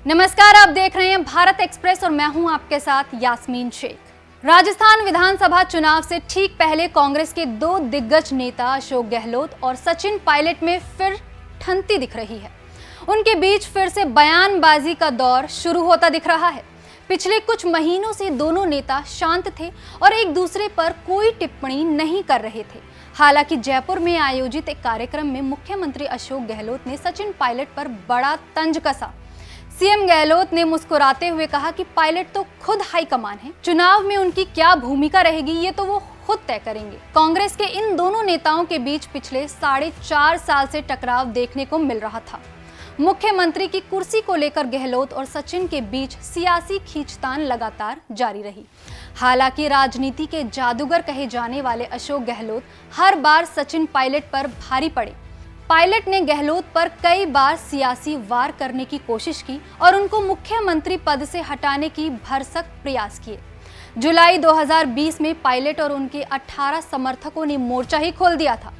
नमस्कार, आप देख रहे हैं भारत एक्सप्रेस और मैं हूं आपके साथ यास्मीन शेख। राजस्थान विधानसभा चुनाव से ठीक पहले कांग्रेस के दो दिग्गज नेता अशोक गहलोत और सचिन पायलट में फिर ठंती दिख रही है। उनके बीच फिर से बयानबाजी का दौर शुरू होता दिख रहा है। पिछले कुछ महीनों से दोनों नेता शांत थे और एक दूसरे पर कोई टिप्पणी नहीं कर रहे थे। हालांकि जयपुर में आयोजित एक कार्यक्रम में मुख्यमंत्री अशोक गहलोत ने सचिन पायलट पर बड़ा तंज कसा। सीएम गहलोत ने मुस्कुराते हुए कहा कि पायलट तो खुद हाईकमान है, चुनाव में उनकी क्या भूमिका रहेगी ये तो वो खुद तय करेंगे। कांग्रेस के इन दोनों नेताओं के बीच पिछले 4.5 साल से टकराव देखने को मिल रहा था। मुख्यमंत्री की कुर्सी को लेकर गहलोत और सचिन के बीच सियासी खींचतान लगातार जारी रही। हालांकि राजनीति के जादूगर कहे जाने वाले अशोक गहलोत हर बार सचिन पायलट पर भारी पड़े। पायलट ने गहलोत पर कई बार सियासी वार करने की कोशिश की और उनको मुख्यमंत्री पद से हटाने की भरसक प्रयास किए। जुलाई 2020 में पायलट और उनके 18 समर्थकों ने मोर्चा ही खोल दिया था।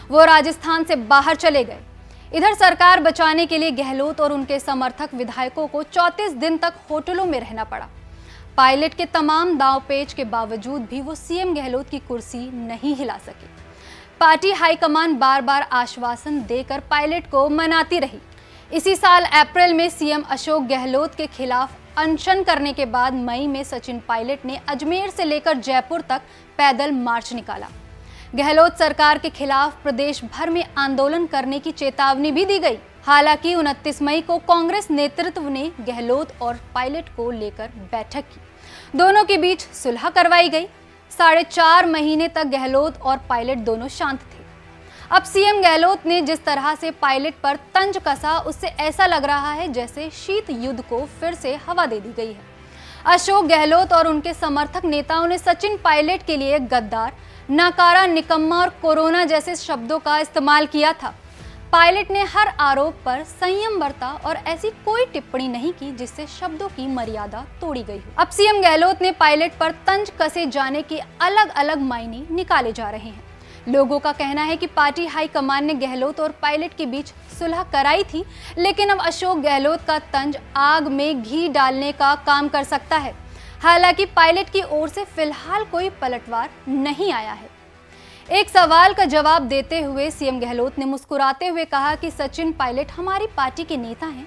वो राजस्थान से बाहर चले गए। इधर सरकार बचाने के लिए गहलोत और उनके समर्थक विधायकों को 34 दिन तक होटलों में रहना पड़ा। पायलट के तमाम दांवपेच के बावजूद भी वो सीएम गहलोत की कुर्सी नहीं हिला सके। पार्टी हाईकमान बार बार आश्वासन देकर पायलट को मनाती रही। इसी साल अप्रैल में सीएम अशोक गहलोत के खिलाफ अनशन करने के बाद मई में सचिन पायलट ने अजमेर से लेकर जयपुर तक पैदल मार्च निकाला। गहलोत सरकार के खिलाफ प्रदेश भर में आंदोलन करने की चेतावनी भी दी गई। हालांकि 29 मई को कांग्रेस नेतृत्व ने गहलोत और पायलट को लेकर बैठक की। दोनों के बीच सुलह करवाई गई। 4.5 महीने तक गहलोत और पायलट दोनों शांत थे। अब सीएम गहलोत ने जिस तरह से पायलट पर तंज कसा, उससे ऐसा लग रहा है जैसे शीत युद्ध को फिर से हवा दे दी गई है। अशोक गहलोत और उनके समर्थक नेताओं ने सचिन पायलट के लिए गद्दार, नाकारा, निकम्मा और कोरोना जैसे शब्दों का इस्तेमाल किया था। पायलट ने हर आरोप पर संयम बरता और ऐसी कोई टिप्पणी नहीं की जिससे शब्दों की मर्यादा तोड़ी गई हो। अब सीएम गहलोत ने पायलट पर तंज कसे जाने के अलग अलग मायने निकाले जा रहे हैं। लोगों का कहना है कि पार्टी हाईकमान ने गहलोत और पायलट के बीच सुलह कराई थी, लेकिन अब अशोक गहलोत का तंज आग में घी डालने का काम कर सकता है। हालांकि पायलट की ओर से फिलहाल कोई पलटवार नहीं आया है। एक सवाल का जवाब देते हुए सीएम गहलोत ने मुस्कुराते हुए कहा कि सचिन पायलट हमारी पार्टी के नेता हैं।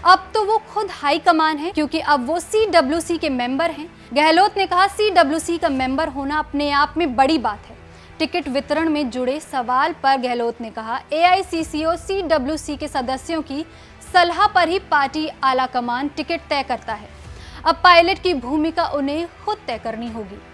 अब तो वो खुद हाईकमान है क्योंकि अब वो CWC के मेंबर हैं। गहलोत ने कहा CWC का मेंबर होना अपने आप में बड़ी बात है। टिकट वितरण में जुड़े सवाल पर गहलोत ने कहा AICC और CWC के सदस्यों की सलाह पर ही पार्टी आलाकमान टिकट तय करता है। अब पायलट की भूमिका उन्हें खुद तय करनी होगी।